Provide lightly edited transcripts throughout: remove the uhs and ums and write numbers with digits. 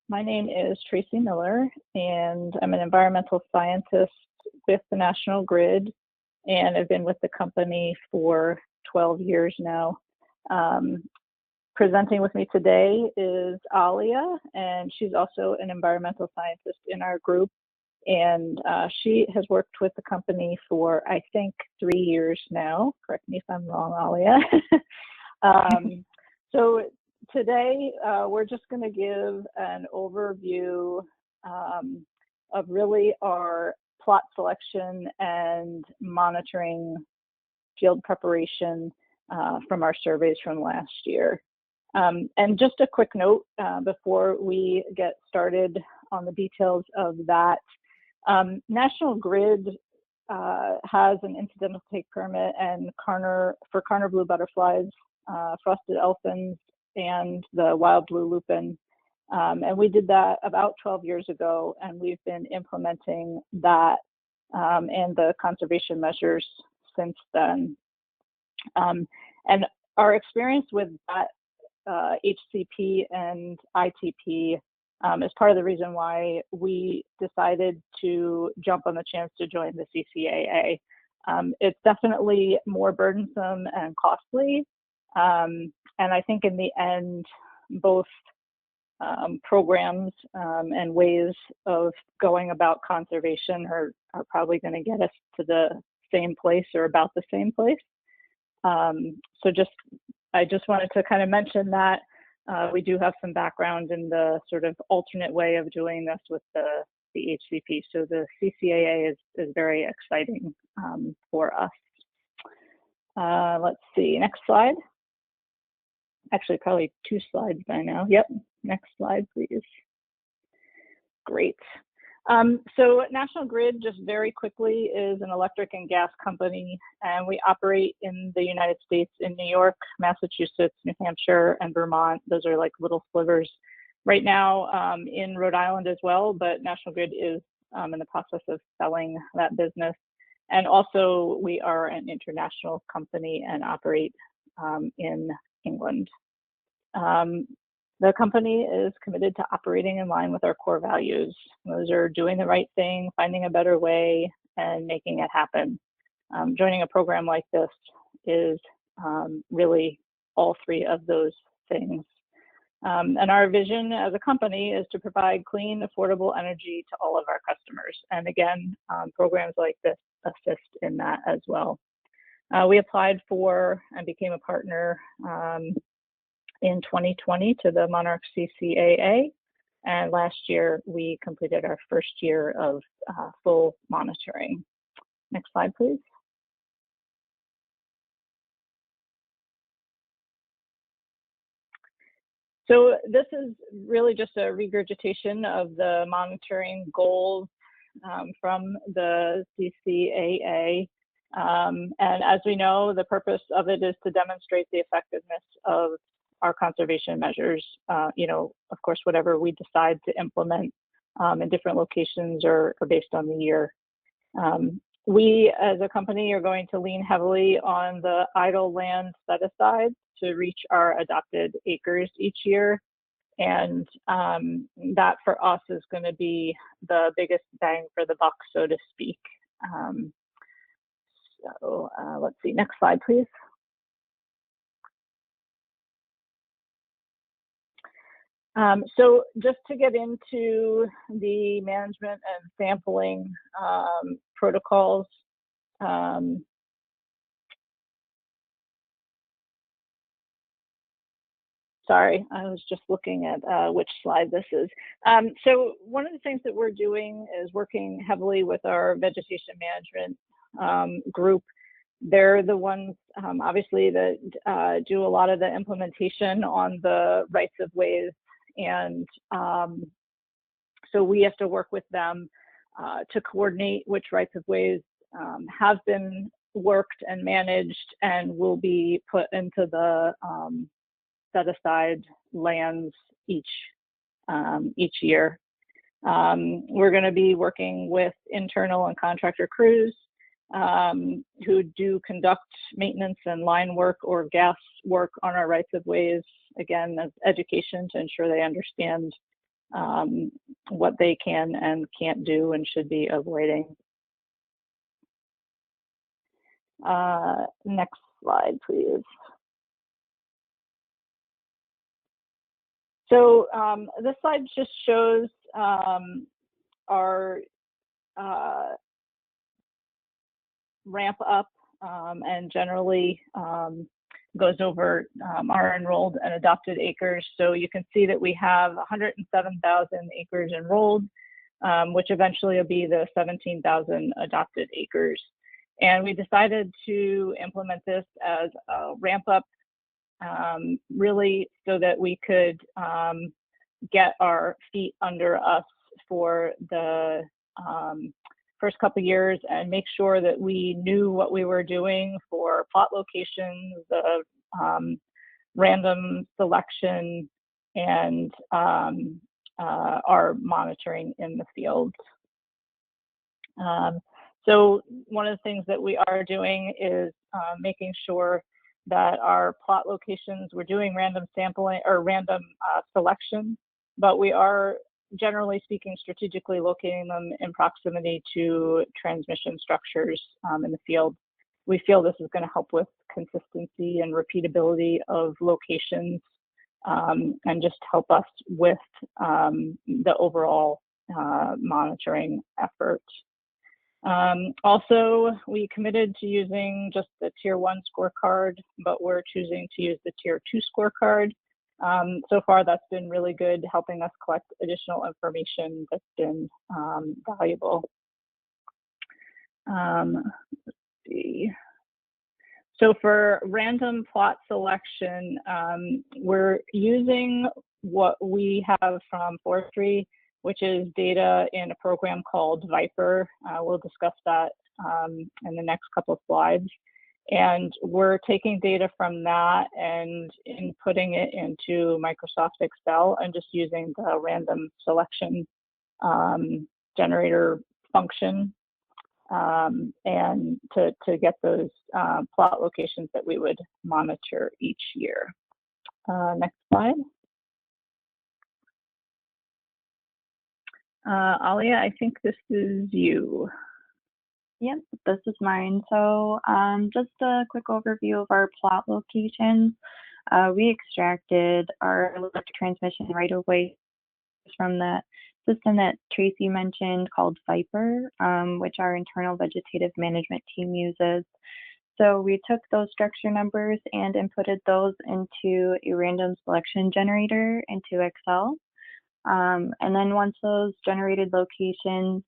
My name is Tracy Miller, and I'm an environmental scientist with the National Grid, and I've been with the company for 12 years now. Presenting with me today is Alia, and she's also an environmental scientist in our group. And she has worked with the company for, I think, 3 years now. Correct me if I'm wrong, Alia. So today, we're just going to give an overview of really our plot selection and monitoring field preparation from our surveys from last year. And just a quick note before we get started on the details of that. National Grid has an incidental take permit and for Karner blue butterflies, frosted elfins, and the wild blue lupin. And we did that about 12 years ago, and we've been implementing that and the conservation measures since then. And our experience with that HCP and ITP is part of the reason why we decided to jump on the chance to join the CCAA. It's definitely more burdensome and costly. And I think in the end, both programs and ways of going about conservation are probably going to get us to the same place or about the same place. I just wanted to kind of mention that we do have some background in the sort of alternate way of doing this with the HCP. So the CCAA is very exciting for us. Let's see, next slide. Actually, probably 2 slides by now. Yep, next slide, please. Great. So National Grid, just very quickly, is an electric and gas company, and we operate in the United States in New York, Massachusetts, New Hampshire, and Vermont. Those are like little slivers. Right now in Rhode Island as well, but National Grid is in the process of selling that business. And also we are an international company and operate in England. The company is committed to operating in line with our core values. Those are doing the right thing, finding a better way, and making it happen. Joining a program like this is really all 3 of those things. And our vision as a company is to provide clean, affordable energy to all of our customers. And again, programs like this assist in that as well. We applied for and became a partner in 2020 to the Monarch CCAA, and last year we completed our first year of full monitoring. Next slide, please. So this is really just a regurgitation of the monitoring goals from the CCAA. And as we know, the purpose of it is to demonstrate the effectiveness of our conservation measures, of course, whatever we decide to implement in different locations or based on the year. We as a company are going to lean heavily on the idle land set aside to reach our adopted acres each year. And that for us is going to be the biggest bang for the buck, so to speak. Let's see, next slide, please. So just to get into the management and sampling protocols, sorry, I was just looking at which slide this is. So one of the things that we're doing is working heavily with our vegetation management group. They're the ones, obviously, that do a lot of the implementation on the rights of ways. And so we have to work with them to coordinate which rights of ways have been worked and managed and will be put into the set aside lands each year. We're going to be working with internal and contractor crews who do conduct maintenance and line work or gas work on our rights of ways, again, as education to ensure they understand what they can and can't do and should be avoiding. Next slide, please. So this slide just shows our ramp up and generally goes over our enrolled and adopted acres. So you can see that we have 107,000 acres enrolled, which eventually will be the 17,000 adopted acres. And we decided to implement this as a ramp up really so that we could get our feet under us for the first couple of years and make sure that we knew what we were doing for plot locations, the random selection, and our monitoring in the field. So one of the things that we are doing is making sure that our plot locations, we're doing random sampling or random selection, but we are generally speaking strategically locating them in proximity to transmission structures in the field. We feel this is going to help with consistency and repeatability of locations and just help us with the overall monitoring effort. Also, we committed to using just the Tier 1 scorecard, but we're choosing to use the Tier 2 scorecard. So far, that's been really good, helping us collect additional information that's been valuable. Let's see. So for random plot selection, we're using what we have from forestry, which is data in a program called Viper. We'll discuss that in the next couple of slides. And we're taking data from that and inputting it into Microsoft Excel and just using the random selection generator function and to get those plot locations that we would monitor each year. Next slide. Alia, I think this is you. Yep, this is mine. So just a quick overview of our plot locations. We extracted our electric transmission right-of-way from that system that Tracy mentioned called Viper, which our internal vegetative management team uses. So we took those structure numbers and inputted those into a random selection generator into Excel. And then once those generated locations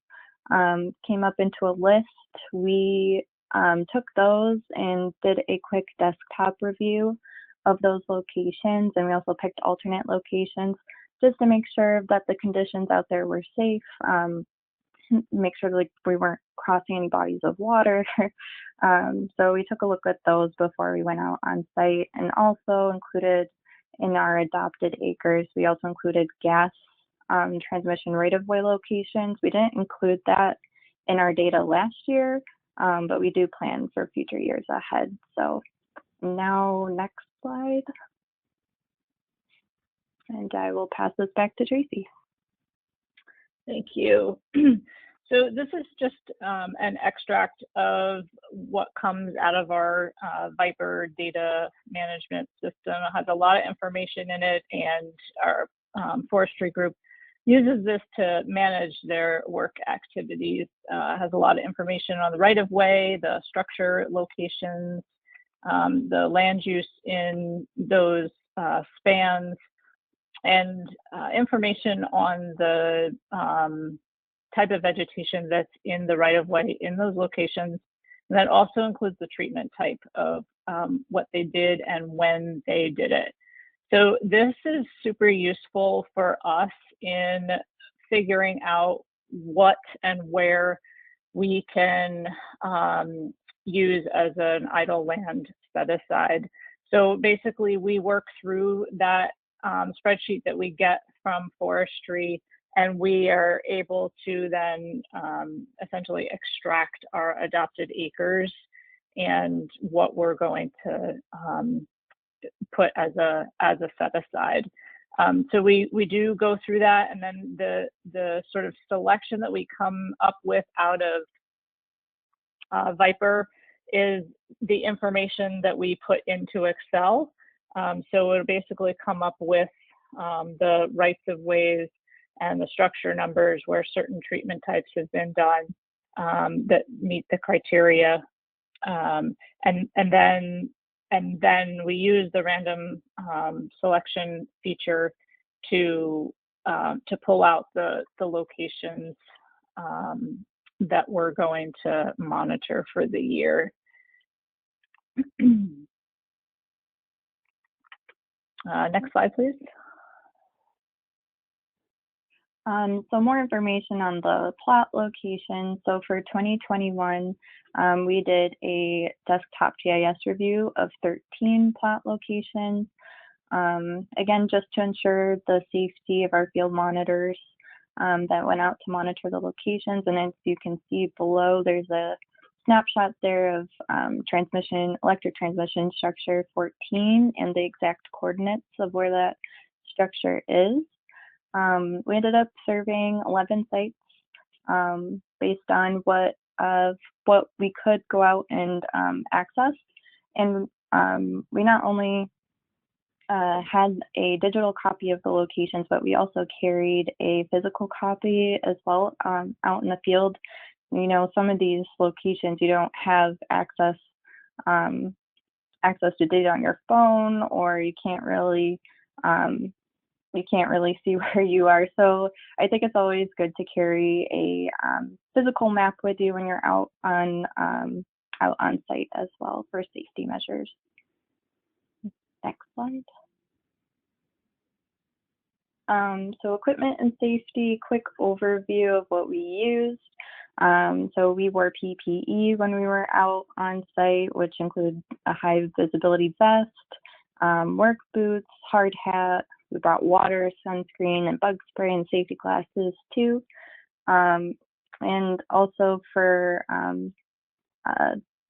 came up into a list, we took those and did a quick desktop review of those locations, and we also picked alternate locations just to make sure that the conditions out there were safe, make sure like we weren't crossing any bodies of water. So we took a look at those before we went out on site, and also included in our adopted acres, we also included gas transmission right-of-way locations. We didn't include that in our data last year, but we do plan for future years ahead. So now next slide. And I will pass this back to Tracy. Thank you. So this is just an extract of what comes out of our Viper data management system. It has a lot of information in it, and our forestry group uses this to manage their work activities. Has a lot of information on the right-of-way, the structure locations, the land use in those spans, and information on the type of vegetation that's in the right-of-way in those locations. And that also includes the treatment type of what they did and when they did it. So this is super useful for us in figuring out what and where we can use as an idle land set aside. So basically we work through that spreadsheet that we get from forestry, and we are able to then essentially extract our adopted acres and what we're going to put as a set aside. So we do go through that, and then the sort of selection that we come up with out of Viper is the information that we put into Excel. So it'll basically come up with the rights of ways and the structure numbers where certain treatment types have been done that meet the criteria, and then we use the random selection feature to pull out the locations that we're going to monitor for the year. Next slide, please. So more information on the plot location. So for 2021, we did a desktop GIS review of 13 plot locations. Again, just to ensure the safety of our field monitors that went out to monitor the locations. And as you can see below, there's a snapshot there of electric transmission structure 14 and the exact coordinates of where that structure is. We ended up surveying 11 sites based on what we could go out and access. And we not only had a digital copy of the locations, but we also carried a physical copy as well out in the field. You know, some of these locations you don't have access to data on your phone, or you can't really see where you are. So I think it's always good to carry a physical map with you when you're out on site as well for safety measures. Next slide. So equipment and safety, quick overview of what we used. So we wore PPE when we were out on site, which include a high visibility vest, work boots, hard hat. We brought water, sunscreen, and bug spray and safety glasses too. And also for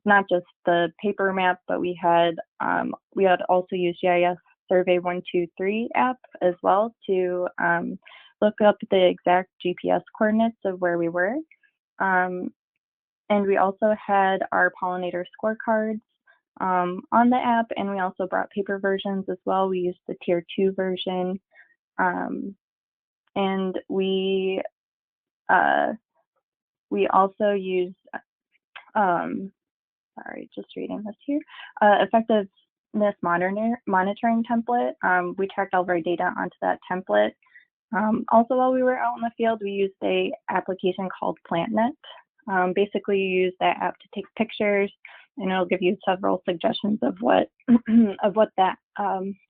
not just the paper map, but we had also used GIS Survey 123 app as well to look up the exact GPS coordinates of where we were. And we also had our pollinator scorecards on the app, and we also brought paper versions as well. We used the tier 2 version, and we also used sorry, just reading this here, effectiveness monitoring template. We tracked all of our data onto that template. Also, while we were out in the field, we used a application called PlantNet. Basically, you use that app to take pictures, and it'll give you several suggestions of what that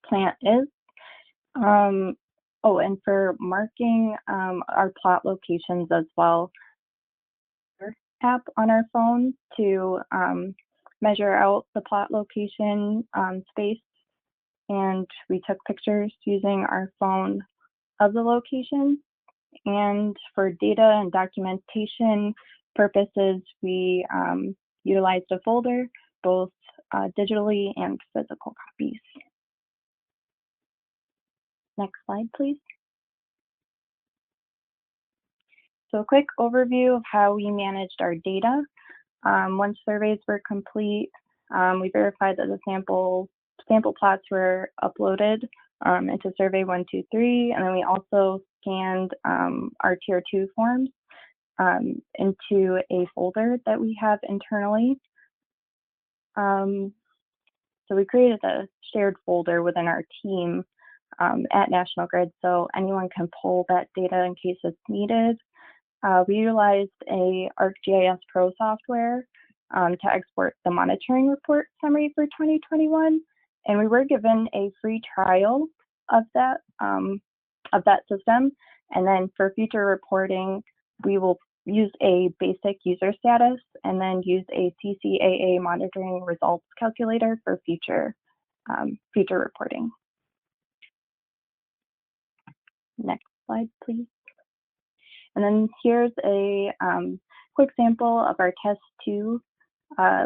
plant is. Oh, and for marking our plot locations as well, app on our phone to measure out the plot location space, and we took pictures using our phone of the location. And for data and documentation purposes, we utilized a folder, both digitally and physical copies. Next slide, please. So a quick overview of how we managed our data. Once surveys were complete, we verified that the sample plots were uploaded into Survey 123, and then we also scanned our Tier 2 forms into a folder that we have internally. So we created a shared folder within our team at National Grid, so anyone can pull that data in case it's needed. We utilized a ArcGIS Pro software to export the monitoring report summary for 2021, and we were given a free trial of that system. And then for future reporting, we will use a basic user status and then use a CCAA monitoring results calculator for future reporting. Next slide, please. And then here's a quick sample of our test 2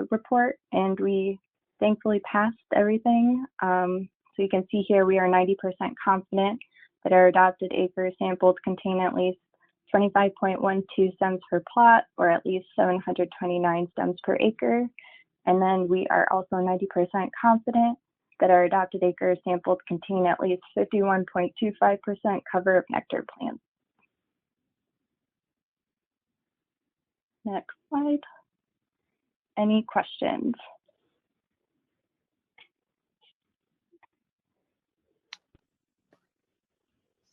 report, and we thankfully passed everything. So you can see here we are 90% confident that our adopted acre samples contain at least 25.12 stems per plot, or at least 729 stems per acre. And then we are also 90% confident that our adopted acre samples contain at least 51.25% cover of nectar plants. Next slide. Any questions?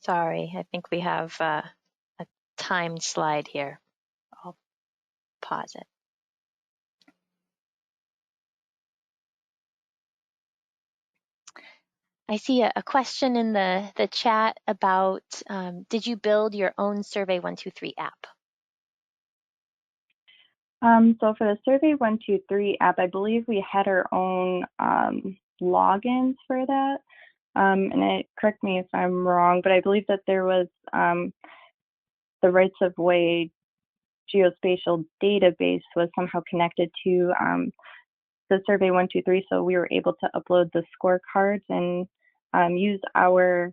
Sorry, I think we have a timed slide here. I'll pause it. I see a question in the chat about, did you build your own Survey 123 app? So for the Survey 123 app, I believe we had our own logins for that. And correct me if I'm wrong, but I believe that there was the rights of way geospatial database was somehow connected to the Survey 123, so we were able to upload the scorecards and use our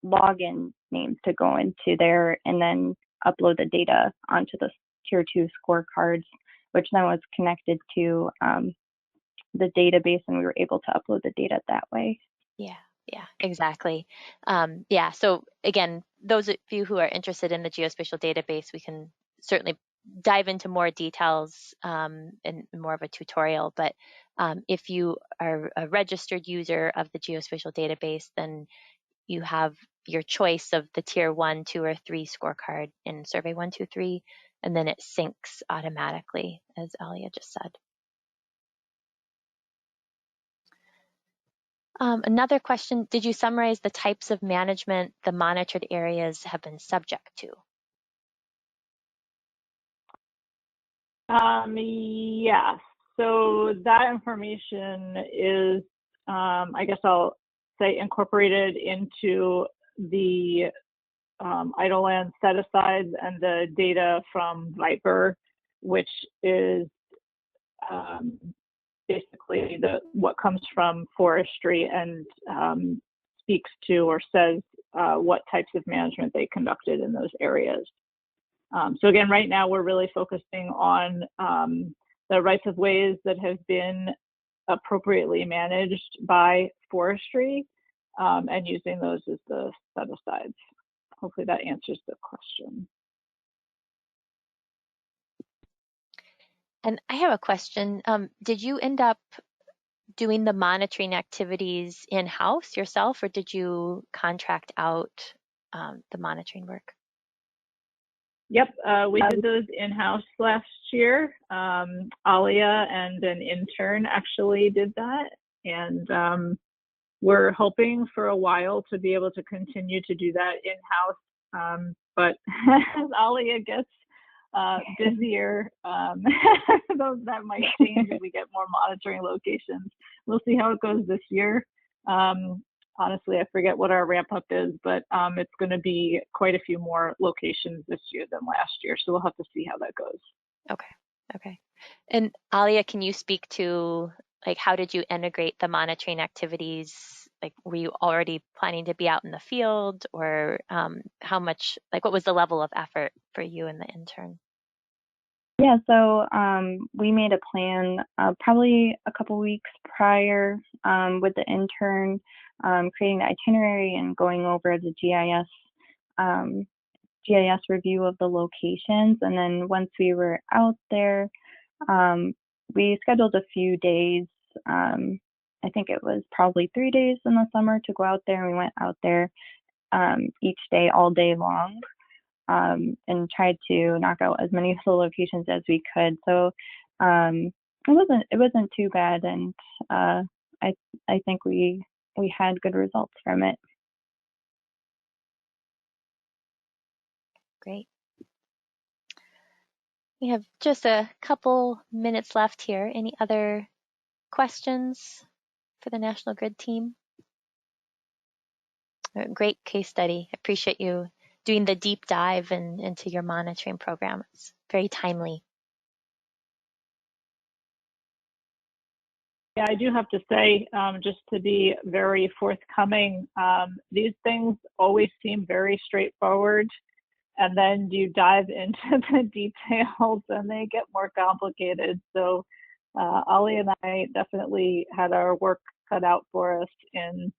login names to go into there and then upload the data onto the Tier 2 scorecards, which then was connected to the database, and we were able to upload the data that way. Yeah, exactly. Yeah, so again, those of you who are interested in the geospatial database, we can certainly dive into more details in more of a tutorial. But if you are a registered user of the geospatial database, then you have your choice of the Tier 1, 2, or 3 scorecard in Survey 123, and then it syncs automatically, as Alia just said. Another question, did you summarize the types of management the monitored areas have been subject to? Yeah, so that information is, I guess I'll say, incorporated into the idle land set-asides and the data from Viper, which is basically what comes from forestry and speaks to or says what types of management they conducted in those areas. So again, right now we're really focusing on the rights of ways that have been appropriately managed by forestry and using those as the set-asides. Hopefully that answers the question. And I have a question. Did you end up doing the monitoring activities in-house yourself, or did you contract out the monitoring work? Yep, we did those in-house last year. Alia and an intern actually did that. And we're hoping for a while to be able to continue to do that in-house. But as Alia gets busier, that might change if we get more monitoring locations. We'll see how it goes this year. Honestly, I forget what our ramp up is, but it's going to be quite a few more locations this year than last year. So we'll have to see how that goes. Okay. And Alia, can you speak to, like, how did you integrate the monitoring activities? Like, were you already planning to be out in the field, or how much, like, what was the level of effort for you and the intern? Yeah, so we made a plan probably a couple weeks prior with the intern, creating the itinerary and going over the GIS review of the locations. And then once we were out there, we scheduled a few days. I think it was probably 3 days in the summer to go out there. And we went out there each day, all day long. And tried to knock out as many of the locations as we could. So it wasn't too bad, and I think we had good results from it. Great. We have just a couple minutes left here. Any other questions for the National Grid team? A great case study. I appreciate you doing the deep dive into your monitoring program. It's very timely. Yeah, I do have to say, just to be very forthcoming, these things always seem very straightforward. And then you dive into the details and they get more complicated. So Alia and I definitely had our work cut out for us in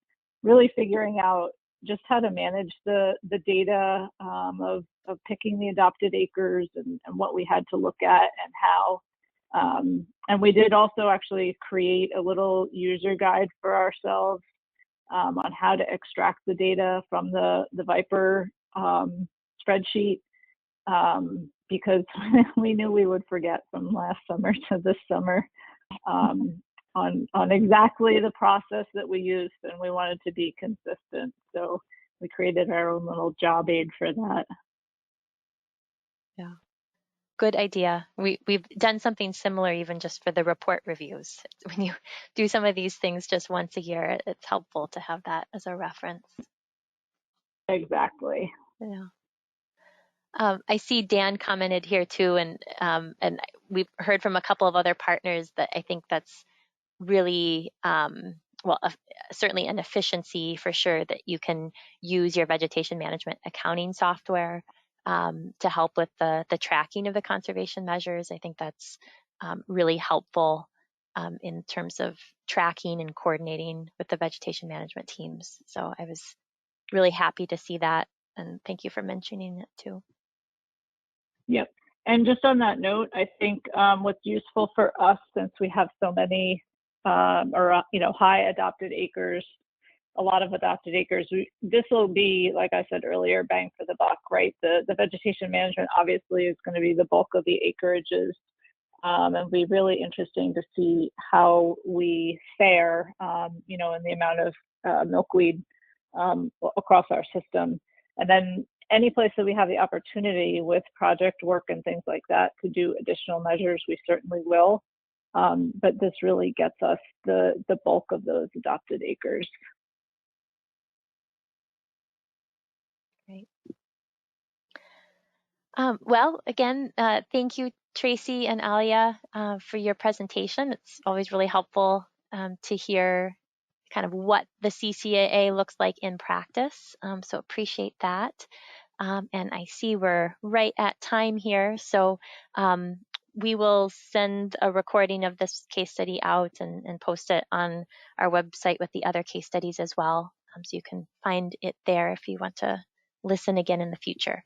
really figuring out just how to manage the data of picking the adopted acres and what we had to look at and how. And we did also actually create a little user guide for ourselves on how to extract the data from the Viper spreadsheet because we knew we would forget from last summer to this summer on exactly the process that we used, and we wanted to be consistent. So we created our own little job aid for that. Yeah. Good idea. We've done something similar even just for the report reviews. When you do some of these things just once a year, it's helpful to have that as a reference. Exactly. Yeah. I see Dan commented here too, and we've heard from a couple of other partners that I think that's really certainly an efficiency for sure that you can use your vegetation management accounting software to help with the tracking of the conservation measures. I think that's really helpful in terms of tracking and coordinating with the vegetation management teams. So I was really happy to see that, and thank you for mentioning it too. Yep. And just on that note, I think what's useful for us, since we have so many high adopted acres, a lot of adopted acres, this will be, like I said earlier, bang for the buck, right? The vegetation management obviously is going to be the bulk of the acreages, and it'll be really interesting to see how we fare, in the amount of milkweed across our system. And then any place that we have the opportunity with project work and things like that to do additional measures, we certainly will. But this really gets us the bulk of those adopted acres. Great. Well, again, thank you, Tracy and Alia, for your presentation. It's always really helpful to hear kind of what the CCAA looks like in practice. So appreciate that. And I see we're right at time here. So we will send a recording of this case study out and post it on our website with the other case studies as well. So you can find it there if you want to listen again in the future.